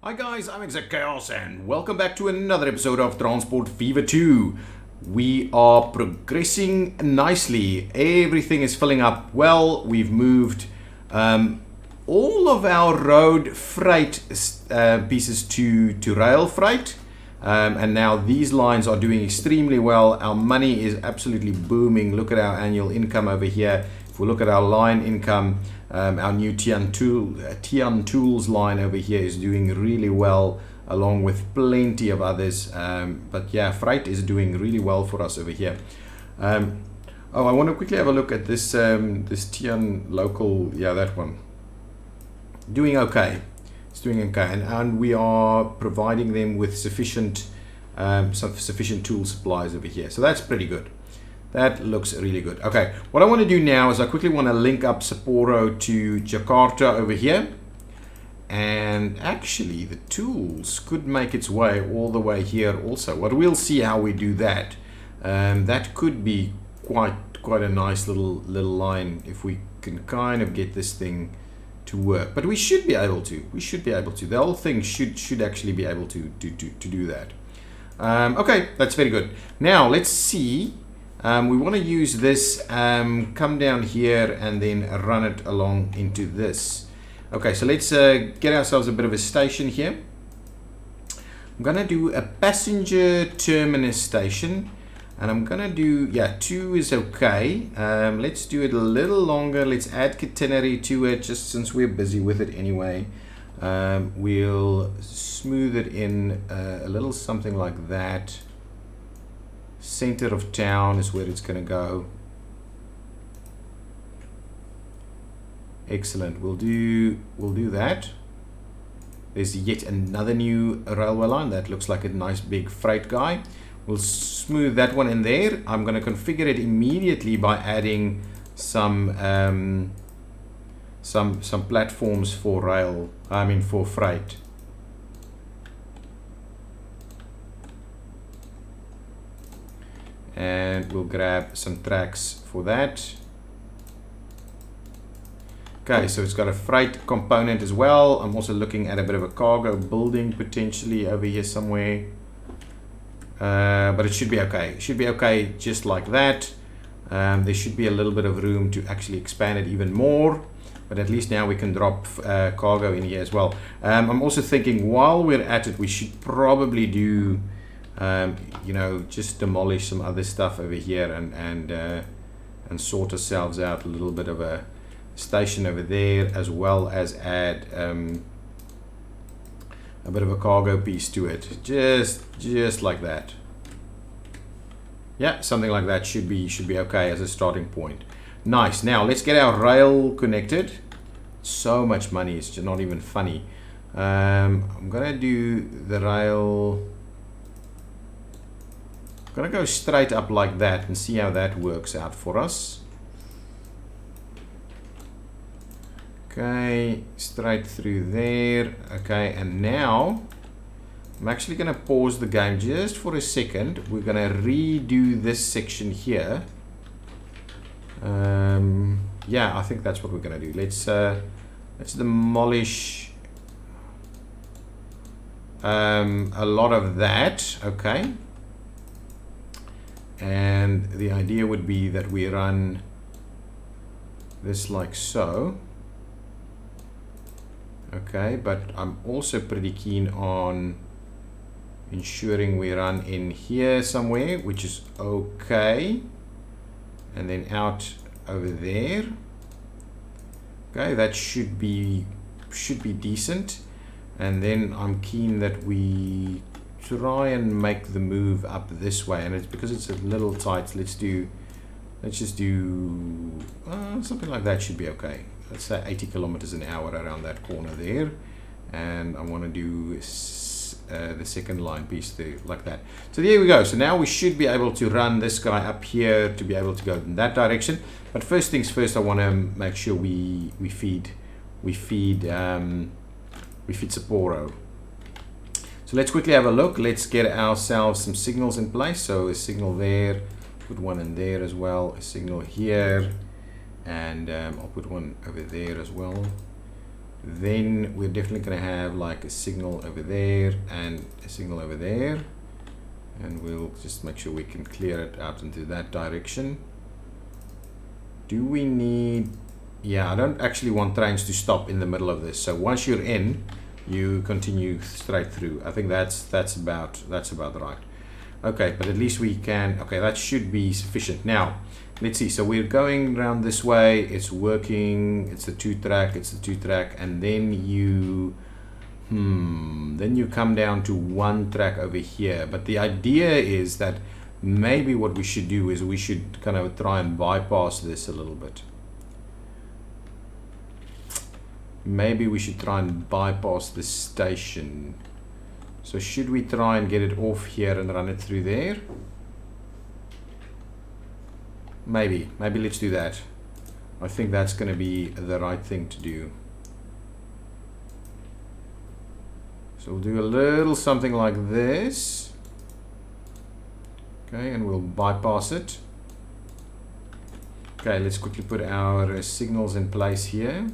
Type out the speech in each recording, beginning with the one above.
Hi guys, I'm Exactchaos and welcome back to another episode of Transport Fever 2. We are progressing nicely. Everything is filling up well. We've moved all of our road freight pieces to rail freight. And now these lines are doing extremely well. Our money is absolutely booming. Look at our annual income over here. If we look at our line income, our new Tian Tools line over here is doing really well, along with plenty of others. But yeah, freight is doing really well for us over here. I want to quickly have a look at this this Tian local. Yeah, that one. Doing okay. It's doing okay, and we are providing them with sufficient tool supplies over here. So that's pretty good. That looks really good. Okay, what I want to do now is I quickly want to link up Sapporo to Jakarta over here. And actually, the tools could make its way all the way here also. But we'll see how we do that. That could be quite a nice little line if we can kind of get this thing to work. But we should be able to. We should be able to. The whole thing should actually be able to do that. Okay, that's very good. Now let's see. We want to use this, come down here and then run it along into this. Okay, so let's get ourselves a bit of a station here. I'm going to do a passenger terminus station. And I'm going to do, yeah, 2 is okay. Let's do it a little longer. Let's add catenary to it, just since we're busy with it anyway. We'll smooth it in a little something like that. Center of town is where it's going to go. Excellent. We'll do that. There's yet another new railway line that looks like a nice big freight guy. We'll smooth that one in there. I'm going to configure it immediately by adding some platforms for for freight. And we'll grab some tracks for that. Okay, so it's got a freight component as well. I'm also looking at a bit of a cargo building potentially over here somewhere. But it should be okay. It should be okay just like that. There should be a little bit of room to actually expand it even more. But at least now we can drop cargo in here as well. I'm also thinking while we're at it, we should probably do just demolish some other stuff over here and sort ourselves out a little bit of a station over there, as well as add a bit of a cargo piece to it, just like that. Yeah, something like that should be okay as a starting point. Nice. Now let's get our rail connected. So much money, it's just not even funny. I'm gonna do the rail. I'm gonna go straight up like that and see how that works out for us. Okay, straight through there. Okay, and now I'm actually gonna pause the game just for a second. We're gonna redo this section here. Yeah, I think that's what we're gonna do. Let's demolish a lot of that. Okay. And the idea would be that we run this like so. Okay, but I'm also pretty keen on ensuring we run in here somewhere, which is okay. And then out over there. Okay, that should be decent. And then I'm keen that we try and make the move up this way, and it's because it's a little tight. Let's just do something like that. Should be okay. Let's say 80 kilometers an hour around that corner there, and I want to do the second line piece there like that. So there we go. So now we should be able to run this guy up here to be able to go in that direction. But first things first, I want to make sure we feed Sapporo. So let's quickly have a look. Let's get ourselves some signals in place. So a signal there, put one in there as well, a signal here, and I'll put one over there as well. then we're definitely going to have like a signal over there and a signal over there, and we'll just make sure we can clear it out into that direction. Do we need, yeah, I don't actually want trains to stop in the middle of this, so once you're in, you continue straight through. I think that's about right. Okay, but at least we can, okay, that should be sufficient. Now let's see, so we're going around this way, it's working, it's the two track, and then you come down to one track over here. But the idea is that maybe what we should do is we should kind of try and bypass this a little bit. Maybe we should try and bypass this station. So should we try and get it off here and run it through there? Maybe let's do that. I think that's going to be the right thing to do. So we'll do a little something like this. Okay, and we'll bypass it. Okay, let's quickly put our signals in place here,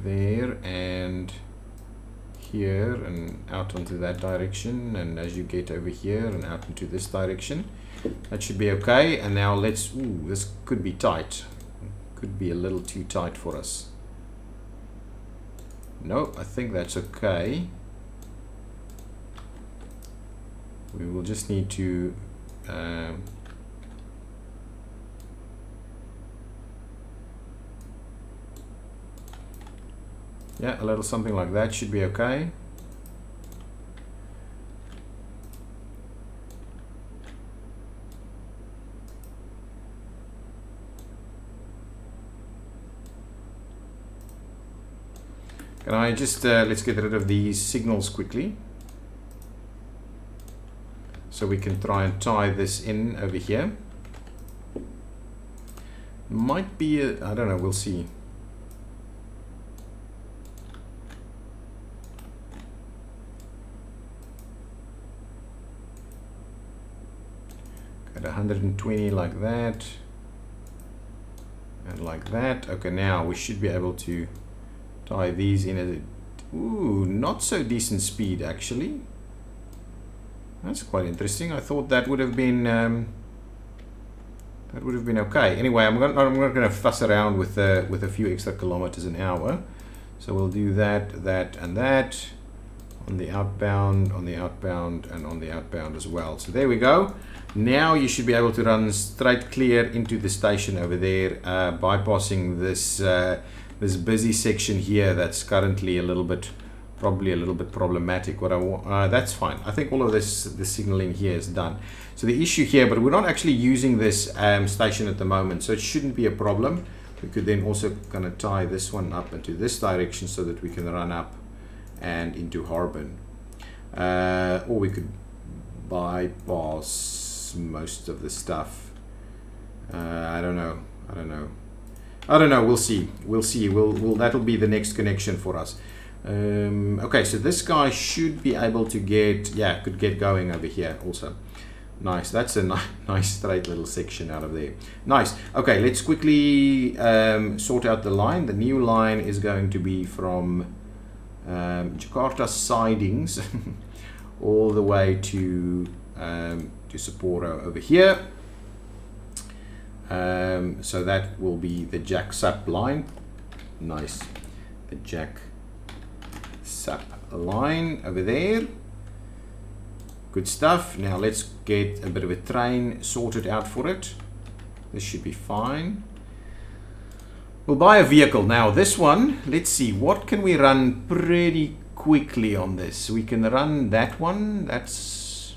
there, and here, and out onto that direction, and as you get over here and out into this direction, that should be okay. And now let's, ooh, this could be tight, could be a little too tight for us. No, I think that's okay. We will just need to yeah, a little something like that should be okay. Can I just let's get rid of these signals quickly, so we can try and tie this in over here. Might be a, I don't know, we'll see. At 120 like that, and like that. Okay, now we should be able to tie these in at a, ooh, not so decent speed actually. That's quite interesting. I thought that would have been okay. Anyway, I'm not going to fuss around with a few extra kilometers an hour. So we'll do that, and that on the outbound, on the outbound, and on the outbound as well. So there we go. Now you should be able to run straight clear into the station over there, bypassing this this busy section here that's currently probably a little bit problematic. What I want, that's fine. I think all of this signaling here is done. So the issue here, but we're not actually using this station at the moment, so it shouldn't be a problem. We could then also kind of tie this one up into this direction so that we can run up and into Harbin, or we could bypass most of the stuff. I don't know. We'll see. That'll be the next connection for us. Okay, so this guy should be able to get, yeah, could get going over here also. Nice. That's a nice straight little section out of there. Nice. Okay, let's quickly sort out the line. The new line is going to be from Jakarta sidings all the way to Sapporo over here. So that will be the Jack Sap line. Nice. The Jack Sap line over there. Good stuff. Now let's get a bit of a train sorted out for it. This should be fine. We'll buy a vehicle. Now this one, let's see, what can we run pretty quickly on this? We can run that one. That's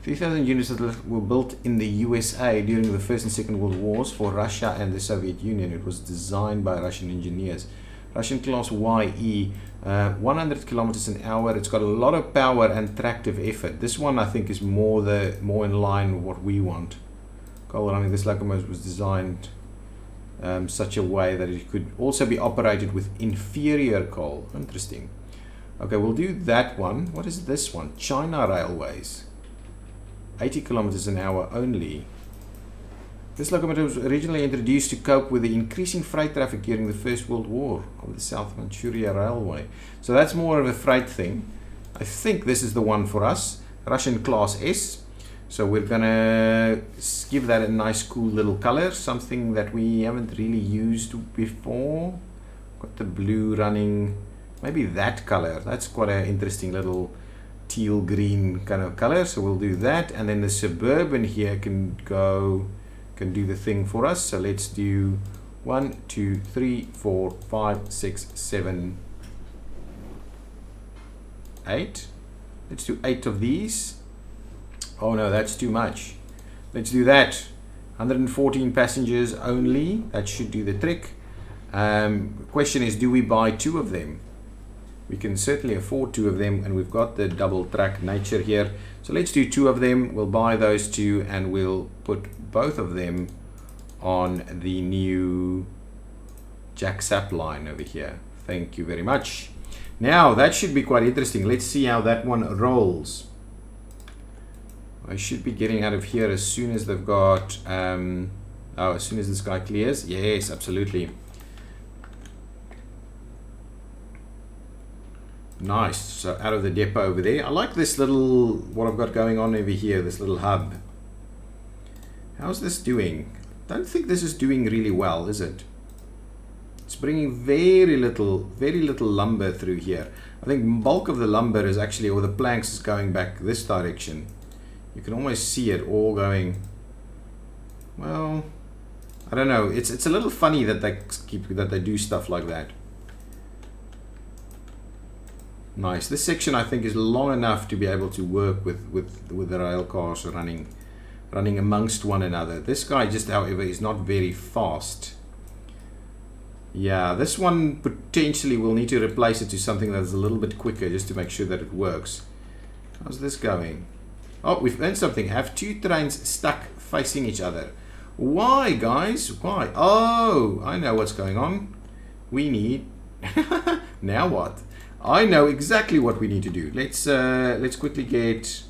3,000 units that were built in the USA during the First and Second World Wars for Russia and the Soviet Union. It was designed by Russian engineers. Russian class YE, 100 kilometers an hour. It's got a lot of power and tractive effort. This one I think is more in line with what we want. Coal running, this locomotive was designed such a way that it could also be operated with inferior coal. Interesting. Okay, we'll do that one. What is this one? China Railways. 80 kilometers an hour only. This locomotive was originally introduced to cope with the increasing freight traffic during the First World War of the South Manchuria Railway. So that's more of a freight thing. I think this is the one for us, Russian Class S. So we're gonna give that a nice cool little color, something that we haven't really used before. Got the blue running, maybe that color. That's quite an interesting little teal green kind of color. So we'll do that, and then the Suburban here can do the thing for us. So let's do 1, 2, 3, 4, 5, 6, 7, 8. Let's do 8 of these. Oh no, that's too much. Let's do that. 114 passengers only. That should do the trick. Question is, do we buy 2 of them? We can certainly afford 2 of them, and we've got the double track nature here. So let's do 2 of them. We'll buy those 2, and we'll put both of them on the new Jack Sap line over here. Thank you very much. Now that should be quite interesting. Let's see how that one rolls. I should be getting out of here as soon as they've got as soon as this guy clears. Yes, absolutely. Nice. So out of the depot over there. I like this little, what I've got going on over here, this little hub. How's this doing? Don't think this is doing really well, is it? It's bringing very little lumber through here. I think bulk of the lumber is actually, or the planks is going back this direction. You can almost see it all going, well, I don't know. It's a little funny that they do stuff like that. Nice. This section I think is long enough to be able to work with the rail cars running amongst one another. This guy just, however, is not very fast. Yeah, this one potentially will need to replace it to something that's a little bit quicker just to make sure that it works. How's this going? Oh, we've earned something. Have 2 trains stuck facing each other. Why, guys? Why? Oh, I know what's going on. We need... Now what? I know exactly what we need to do. Let's quickly get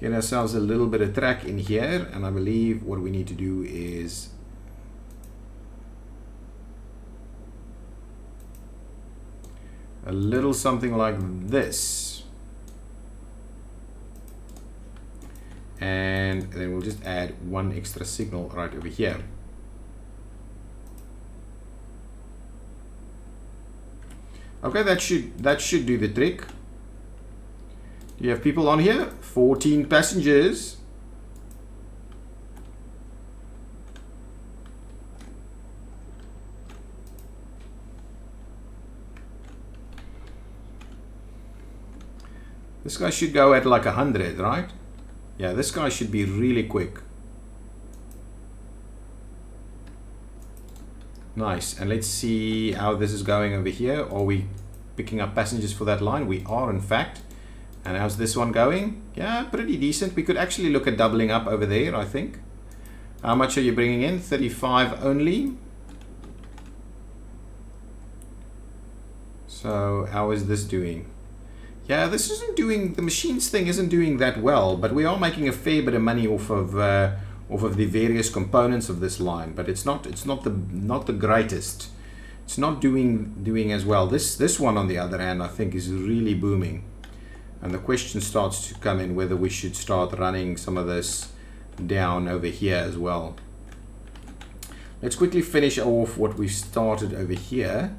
ourselves a little bit of track in here, and I believe what we need to do is a little something like this, and then we'll just add 1 extra signal right over here. Okay, that should do the trick. Do you have people on here? 14 passengers. This guy should go at like 100, right? Yeah, this guy should be really quick. Nice. And let's see how this is going over here. Are we picking up passengers for that line? We are, in fact. And how's this one going? Yeah, pretty decent. We could actually look at doubling up over there, I think. How much are you bringing in? 35 only. So how is this doing? Yeah, this isn't doing, the machines thing isn't doing that well, but we are making a fair bit of money off of the various components of this line, but it's not the greatest. It's not doing as well. This one, on the other hand, I think is really booming. And the question starts to come in whether we should start running some of this down over here as well. Let's quickly finish off what we started over here.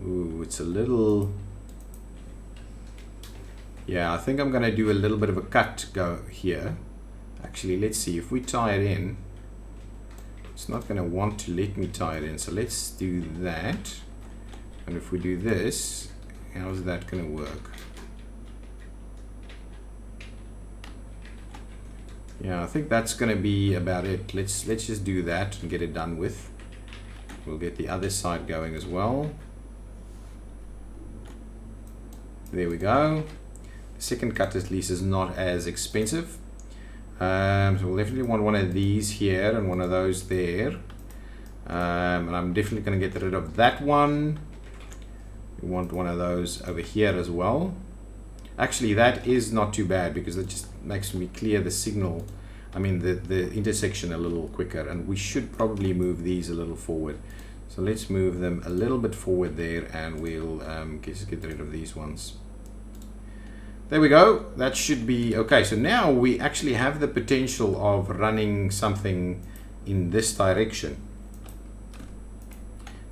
Ooh, it's a little... Yeah, I think I'm going to do a little bit of a cut go here. Actually, let's see. If we tie it in, it's not going to want to let me tie it in. So let's do that. And if we do this, how's that going to work? Yeah, I think that's going to be about it. Let's just do that and get it done with. We'll get the other side going as well. There we go. The second cut at least is not as expensive. So we'll definitely want one of these here and one of those there. And I'm definitely going to get rid of that one. We want one of those over here as well. Actually, that is not too bad because it just makes me clear the signal, I mean the intersection a little quicker, and we should probably move these a little forward. So let's move them a little bit forward there, and we'll just get rid of these ones. There we go. That should be okay. So now we actually have the potential of running something in this direction.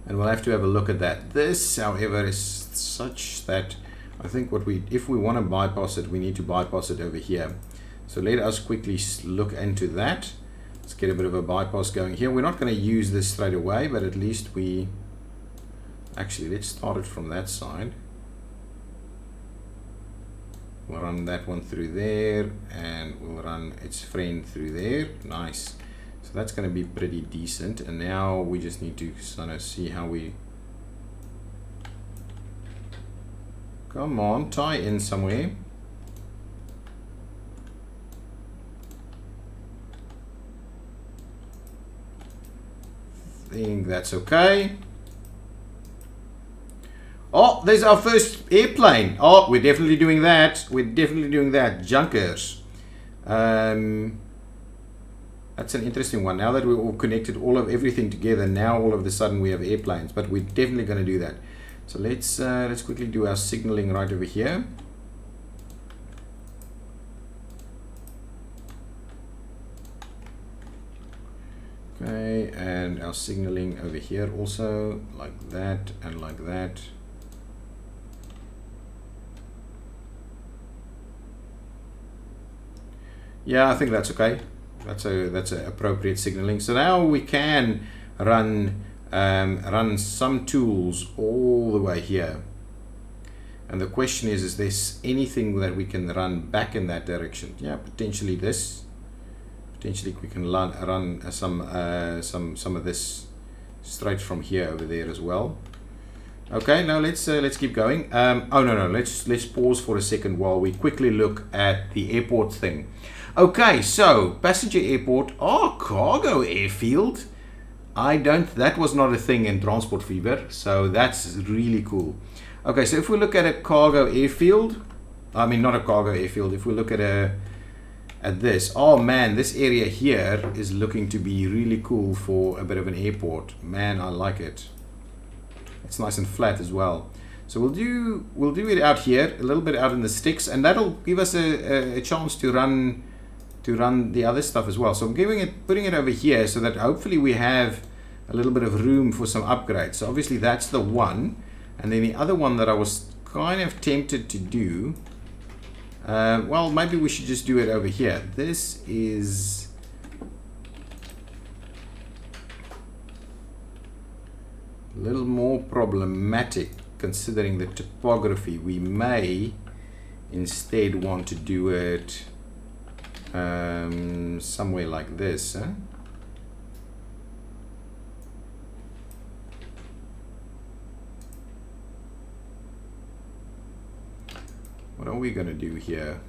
And we'll have to have a look at that. This, however, is such that I think if we want to bypass it, we need to bypass it over here. So let us quickly look into that. Let's get a bit of a bypass going here. We're not going to use this straight away, but at least actually, let's start it from that side. We'll run that one through there, and we'll run its friend through there. Nice. So that's going to be pretty decent. And now we just need to sort of see how we... Come on, tie in somewhere. I think that's okay. Oh, there's our first airplane. Oh, we're definitely doing that. We're definitely doing that. Junkers. That's an interesting one. Now that we're all connected, everything together, now all of a sudden we have airplanes. But we're definitely going to do that. So let's quickly do our signaling right over here. Okay, and our signaling over here also, like that and like that. Yeah, I think that's okay. That's a appropriate signaling. So now we can run some tools all the way here. And the question is there anything that we can run back in that direction? Yeah, potentially this. Potentially we can run some of this straight from here over there as well. Okay, now let's keep going. Oh no, let's pause for a second while we quickly look at the airport thing. Okay, so passenger airport, cargo airfield. That was not a thing in Transport Fever, so that's really cool. Okay, so if we look at a cargo airfield, I mean not a cargo airfield, if we look at this, oh man, this area here is looking to be really cool for a bit of an airport. Man, I like it. It's nice and flat as well. So we'll do it out here, a little bit out in the sticks, and that'll give us a chance to run the other stuff as well. So I'm putting it over here so that hopefully we have a little bit of room for some upgrades. So obviously that's the one, and then the other one that I was kind of tempted to do, well, maybe we should just do it over here. This is a little more problematic considering the topography. We may instead want to do it somewhere like this, huh? What are we going to do here?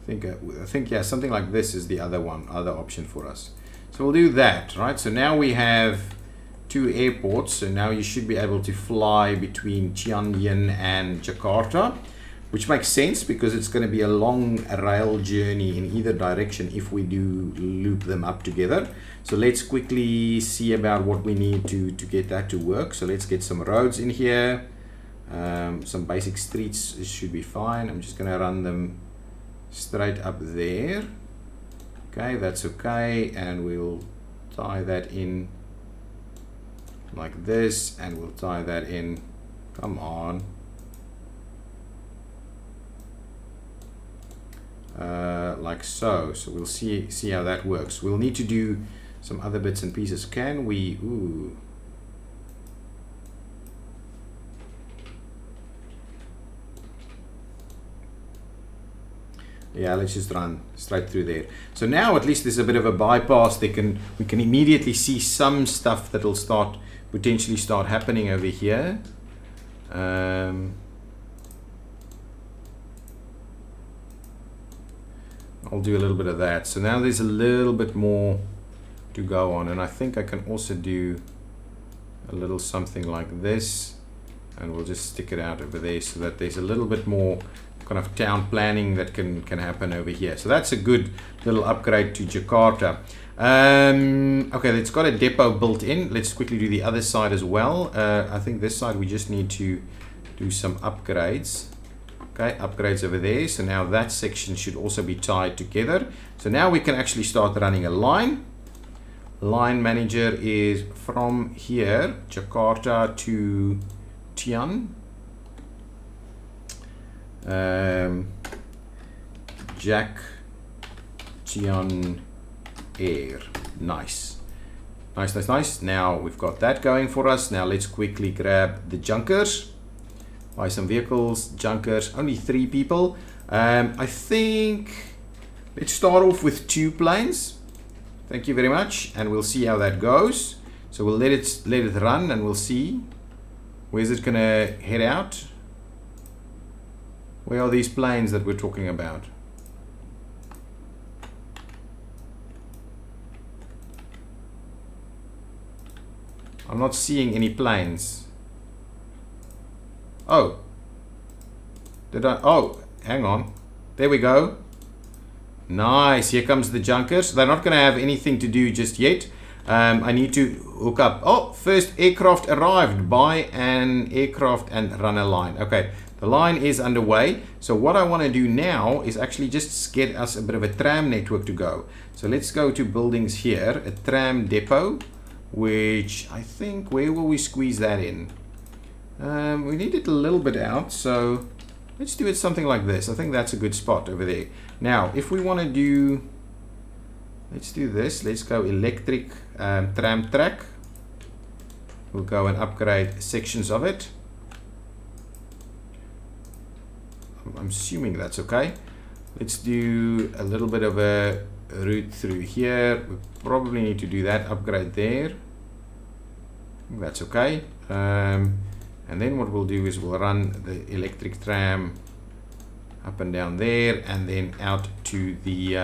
I think yeah, something like this is the other option for us. So we'll do that, right? So now we have 2 airports, so now you should be able to fly between Tianjin and Jakarta, which makes sense because it's going to be a long rail journey in either direction if we do loop them up together. So let's quickly see about what we need to get that to work. So let's get some roads in here. Some basic streets should be fine. I'm just going to run them straight up there. Okay, that's okay, and we'll tie that in like this, and we'll tie that in, come on, like so. So we'll see how that works. We'll need to do some other bits and pieces. Can we, yeah, let's just run straight through there. So now at least there's a bit of a bypass. We can immediately see some stuff that'll potentially start happening over here. I'll do a little bit of that. So now there's a little bit more to go on, and I think I can also do a little something like this, and we'll just stick it out over there so that there's a little bit more kind of town planning that can happen over here. So that's a good little upgrade to Jakarta. Okay, it's got a depot built in. Let's quickly do the other side as well. I think this side we just need to do some upgrades. Okay, upgrades over there. So now that section should also be tied together. So now we can actually start running a line. Line manager is from here, Jakarta to Tian. Jack Tian Air. Nice. Nice. Now we've got that going for us. Now let's quickly grab the junkers. Buy some vehicles, junkers, only 3 people. I think let's start off with 2 planes. Thank you very much, and we'll see how that goes. So we'll let it run, and we'll see where's it gonna head out. Where are these planes that we're talking about? I'm not seeing any planes. Oh, oh, hang on. There we go. Nice. Here comes the junkers. They're not going to have anything to do just yet. I need to hook up. Oh, first aircraft arrived. Buy an aircraft and run a line. Okay, the line is underway. So what I want to do now is actually just get us a bit of a tram network to go. So let's go to buildings here, a tram depot, which I think, where will we squeeze that in? We need it a little bit out, so let's do it something like this. I think that's a good spot over there. Now, if we want to do, let's do this. Let's go electric tram track. We'll go and upgrade sections of it. I'm assuming that's okay. Let's do a little bit of a route through here. We probably need to do that upgrade there. That's okay. And then what we'll do is we'll run the electric tram up and down there, and then out to the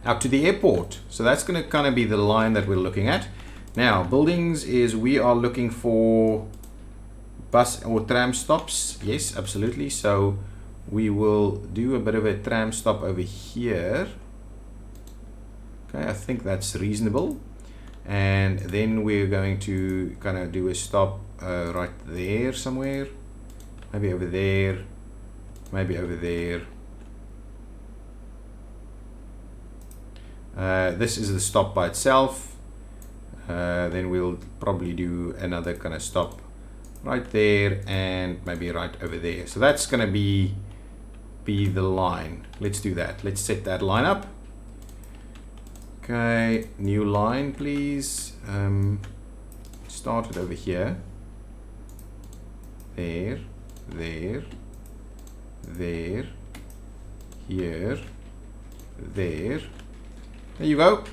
airport. So that's going to kind of be the line that we're looking at. Now, buildings is we are looking for bus or tram stops. Yes, absolutely. So we will do a bit of a tram stop over here. Okay, I think that's reasonable. And then we're going to kind of do a stop right there somewhere. Maybe over there. Maybe over there. This is the stop by itself. Then we'll probably do another kind of stop right there and maybe right over there. So that's going to be the line. Let's do that. Let's set that line up. Okay, new line please. Start it over here. There, there, there, here, there. There you go.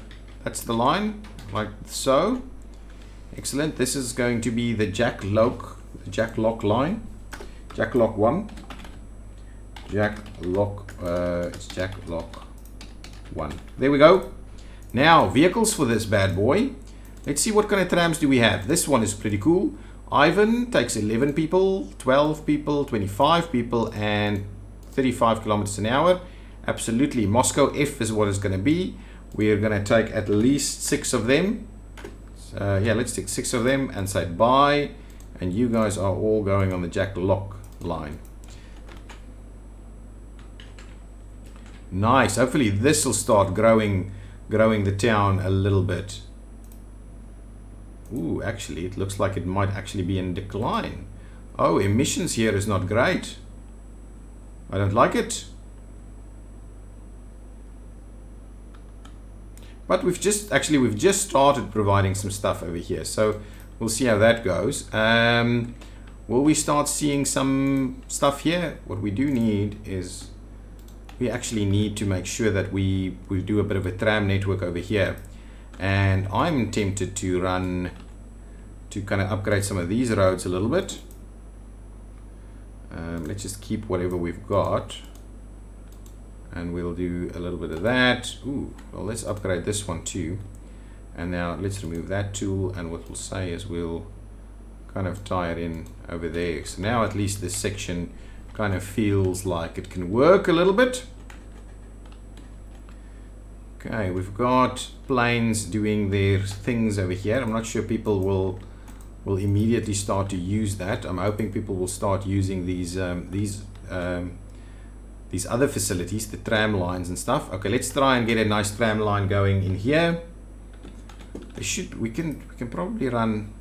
That's the line, like so. Excellent. This is going to be the jack lock line. Jack lock 1. Jack lock. It's jack lock 1. There we go. Now, vehicles for this bad boy. Let's see what kind of trams do we have. This one is pretty cool. Ivan takes 11 people, 12 people, 25 people, and 35 kilometers an hour. Absolutely. Moscow F is what it's going to be. We're going to take at least 6 of them. So, yeah, let's take 6 of them and say bye. And you guys are all going on the jack lock line. Nice. Hopefully this will start growing the town a little bit. Ooh, actually, it looks like it might actually be in decline. Oh, emissions here is not great. I don't like it. But we've just started providing some stuff over here. So we'll see how that goes. Will we start seeing some stuff here? What we do need is we actually need to make sure that we do a bit of a tram network over here. And I'm tempted to kind of upgrade some of these roads a little bit. Let's just keep whatever we've got. And we'll do a little bit of that. Ooh, well, let's upgrade this one too. And now let's remove that tool. And what we'll say is we'll kind of tie it in over there. So now at least this section kind of feels like it can work a little bit. Okay, we've got planes doing their things over here. I'm not sure people will immediately start to use that. I'm hoping people will start using these other facilities, the tram lines and stuff. Okay, let's try and get a nice tram line going in here. We can probably run.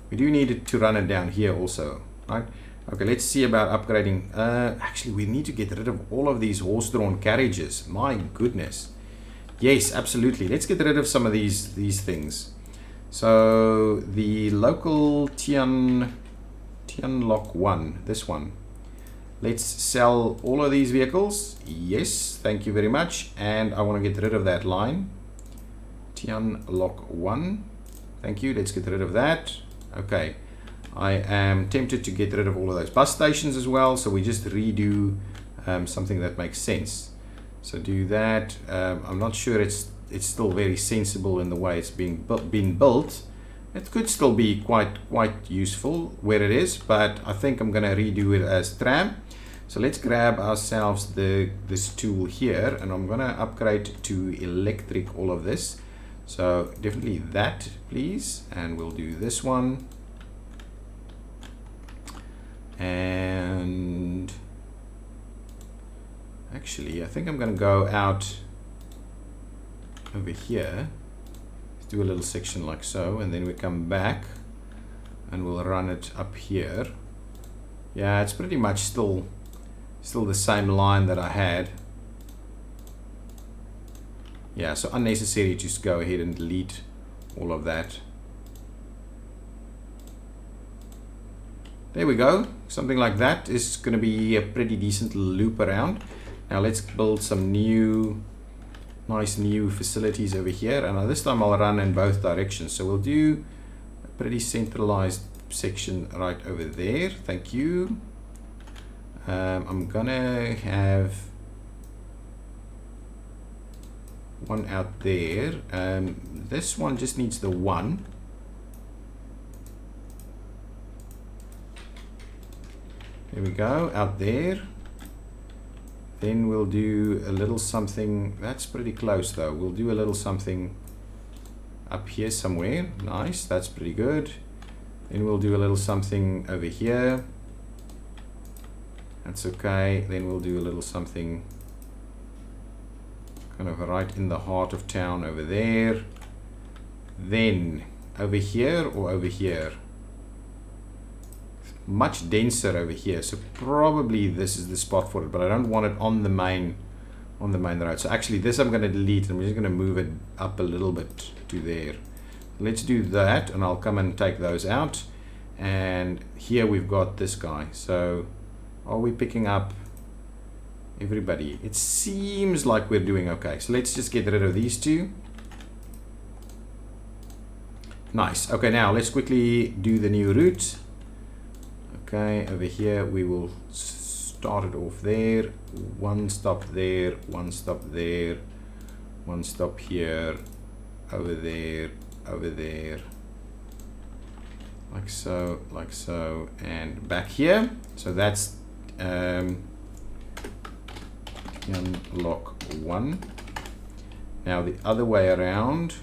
We do need it to run it down here also, right? Okay, let's see about upgrading. Actually, we need to get rid of all of these horse-drawn carriages. My goodness. Yes, absolutely. Let's get rid of some of these things. So the local Tianlok 1, this one. Let's sell all of these vehicles. Yes, thank you very much. And I want to get rid of that line. Tianlok 1. Thank you. Let's get rid of that. Okay. I am tempted to get rid of all of those bus stations as well. So we just redo something that makes sense. So do that. I'm not sure it's still very sensible in the way it's being built. It could still be quite useful where it is, but I think I'm going to redo it as tram. So let's grab ourselves this tool here, and I'm going to upgrade to electric all of this. So definitely that, please, and we'll do this one. And actually, I think I'm going to go out over here. Let's do a little section like so, and then we come back and we'll run it up here. Yeah, it's pretty much still the same line that I had. Yeah, so unnecessary to just go ahead and delete all of that. There we go. Something like that is going to be a pretty decent loop around. Now let's build some nice new facilities over here. And this time I'll run in both directions. So we'll do a pretty centralized section right over there. Thank you. I'm going to have one out there. This one just needs the one. There we go, out there. Then we'll do a little something. That's pretty close though. We'll do a little something up here somewhere. Nice, that's pretty good. Then we'll do a little something over here. That's okay. Then we'll do a little something kind of right in the heart of town over there. Then over here or over here? Much denser over here, so probably this is the spot for it, but I don't want it on the main road. So actually this I'm going to delete. I'm just going to move it up a little bit to there. Let's do that, and I'll come and take those out. And here we've got this guy. So are we picking up everybody? It seems like we're doing okay. So let's just get rid of these two. Nice. Okay, now let's quickly do the new route. Okay, over here we will start it off there. One stop there, one stop there, one stop here, over there, like so, and back here. So that's unlock 1. Now the other way around,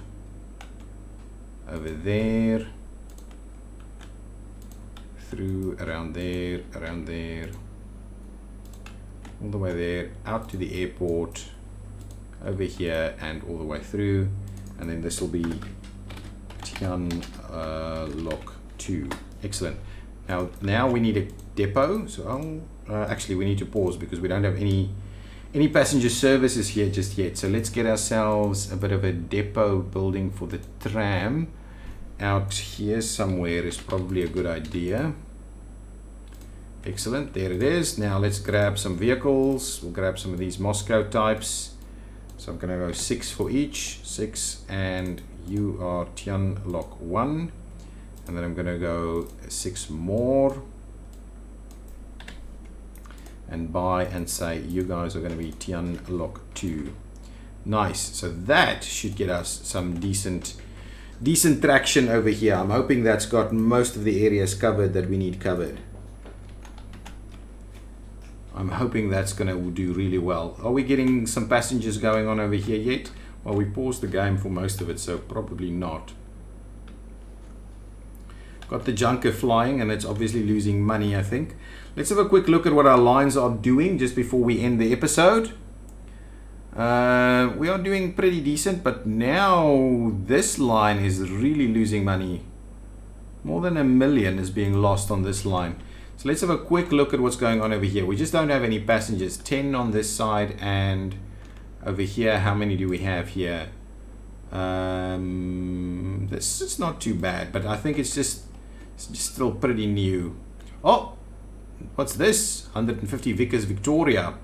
over there, through, around there, all the way there, out to the airport, over here, and all the way through. And then this will be Tianlok 2. Excellent. Now we need a depot. So actually we need to pause because we don't have any passenger services here just yet. So let's get ourselves a bit of a depot building for the tram. Out here somewhere is probably a good idea. Excellent, there it is. Now let's grab some vehicles. We'll grab some of these Moscow types. So I'm going to go 6 for each. 6, and you are Tianlok 1. And then I'm going to go 6 more. And buy and say you guys are going to be Tianlok 2. Nice. So that should get us some decent traction over here. I'm hoping that's got most of the areas covered that we need covered. I'm hoping that's going to do really well. Are we getting some passengers going on over here yet? Well, we paused the game for most of it, so probably not. Got the junker flying, and it's obviously losing money, I think. Let's have a quick look at what our lines are doing just before we end the episode. We are doing pretty decent, but now this line is really losing money. More than $1 million is being lost on this line. So let's have a quick look at what's going on over here. We just don't have any passengers. 10 on this side, and over here, how many do we have here? This is not too bad, but I think it's just still pretty new. Oh, what's this? 150 Vickers Victoria.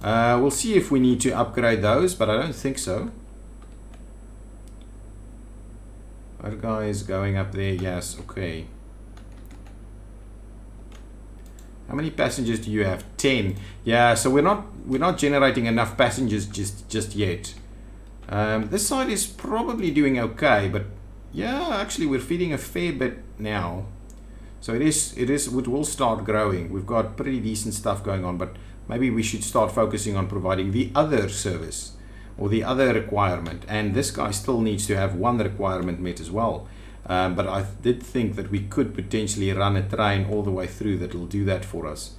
We'll see if we need to upgrade those, but I don't think so. That guy is going up there. Yes, okay. How many passengers do you have? 10. Yeah, so we're not generating enough passengers just yet. This side is probably doing okay, but yeah, actually we're feeding a fair bit now. So it will start growing. We've got pretty decent stuff going on, but maybe we should start focusing on providing the other service or the other requirement. And this guy still needs to have one requirement met as well. But I did think that we could potentially run a train all the way through that will do that for us.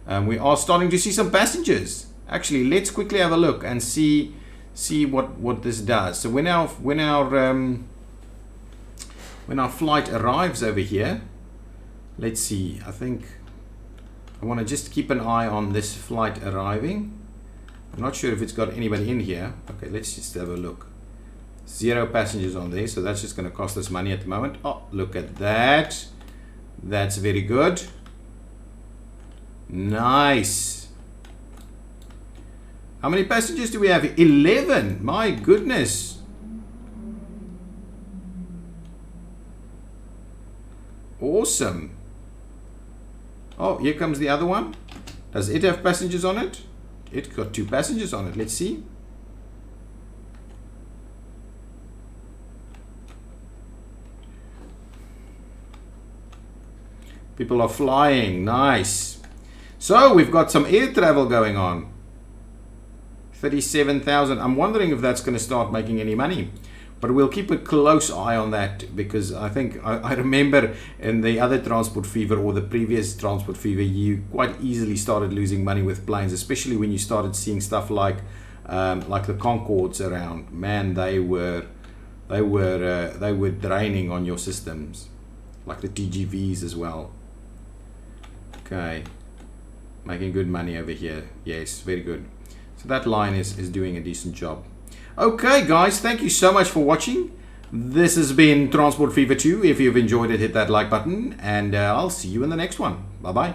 We are starting to see some passengers. Actually, let's quickly have a look and see what this does. So when our flight arrives over here, let's see. I think I want to just keep an eye on this flight arriving. I'm not sure if it's got anybody in here. Okay, let's just have a look. 0 passengers on there, so that's just going to cost us money at the moment. Oh, look at that. That's very good. Nice. How many passengers do we have? 11. My goodness. Awesome. Oh, here comes the other one. Does it have passengers on it? It's got 2 passengers on it. Let's see. People are flying. Nice. So we've got some air travel going on. 37,000. I'm wondering if that's going to start making any money. But we'll keep a close eye on that, because I think I remember in the other Transport Fever, or the previous Transport Fever, you quite easily started losing money with planes, especially when you started seeing stuff like the Concords around. Man, they were draining on your systems, like the TGVs as well. Okay, making good money over here. Yes, very good. So that line is doing a decent job. Okay guys, thank you so much for watching. This has been Transport Fever 2. If you've enjoyed it, hit that like button, and I'll see you in the next one. Bye bye.